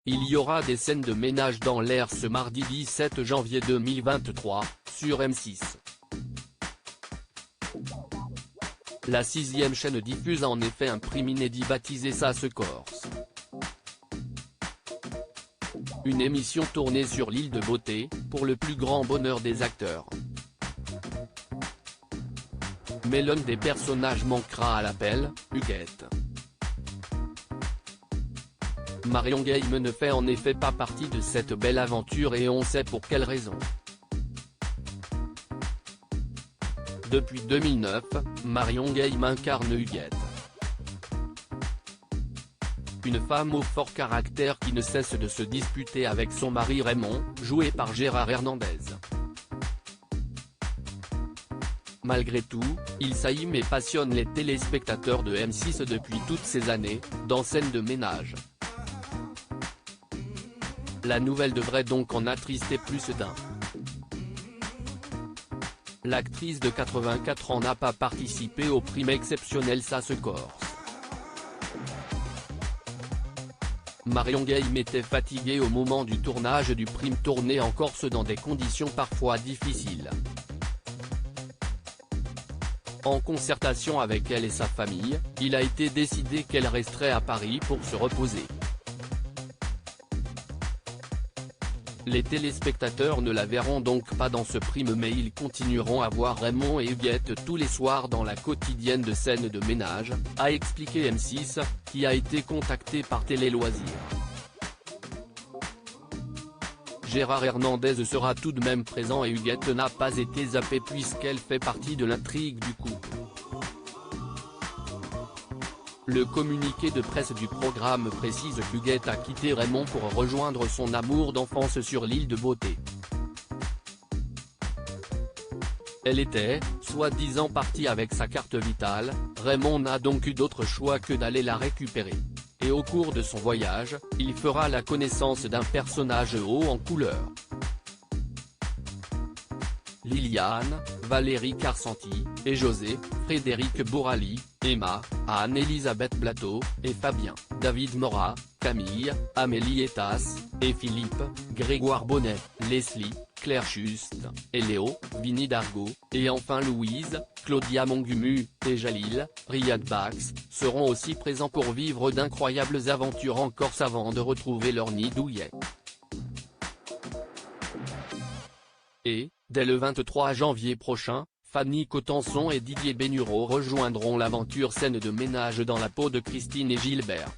Il y aura des scènes de ménage dans l'air ce mardi 17 janvier 2023, sur M6. La 6e chaîne diffuse en effet un prime inédit baptisé Ça se corse. Une émission tournée sur l'île de Beauté, pour le plus grand bonheur des acteurs. Mais l'un des personnages manquera à l'appel, Huguette. Marion Game ne fait en effet pas partie de cette belle aventure et on sait pour quelle raison. Depuis 2009, Marion Game incarne Huguette. Une femme au fort caractère qui ne cesse de se disputer avec son mari Raymond, joué par Gérard Hernandez. Malgré tout, il saillit et passionne les téléspectateurs de M6 depuis toutes ces années, dans Scène de ménage. La nouvelle devrait donc en attrister plus d'un. L'actrice de 84 ans n'a pas participé au prime exceptionnel Ça se corse. Marion Game était fatiguée au moment du tournage du prime tourné en Corse dans des conditions parfois difficiles. En concertation avec elle et sa famille, il a été décidé qu'elle resterait à Paris pour se reposer. Les téléspectateurs ne la verront donc pas dans ce prime mais ils continueront à voir Raymond et Huguette tous les soirs dans la quotidienne de Scène de ménage, a expliqué M6, qui a été contacté par Télé Loisirs. Gérard Hernandez sera tout de même présent et Huguette n'a pas été zappée puisqu'elle fait partie de l'intrigue du couple. Le communiqué de presse du programme précise qu'Huguette a quitté Raymond pour rejoindre son amour d'enfance sur l'île de Beauté. Elle était, soi-disant partie avec sa carte vitale, Raymond n'a donc eu d'autre choix que d'aller la récupérer. Et au cours de son voyage, il fera la connaissance d'un personnage haut en couleur. Liliane, Valérie Carcenti, et José, Frédéric Bourali, Emma, Anne-Elisabeth Blateau, et Fabien, David Morat, Camille, Amélie Etas, et Philippe, Grégoire Bonnet, Leslie, Claire Juste, et Léo, Vinnie Dargaud, et enfin Louise, Claudia Mongumu, et Jalil, Riyad Bax, seront aussi présents pour vivre d'incroyables aventures en Corse avant de retrouver leur nid douillet. Et, dès le 23 janvier prochain, Fanny Cotenson et Didier Bénureau rejoindront l'aventure Scène de ménage dans la peau de Christine et Gilbert.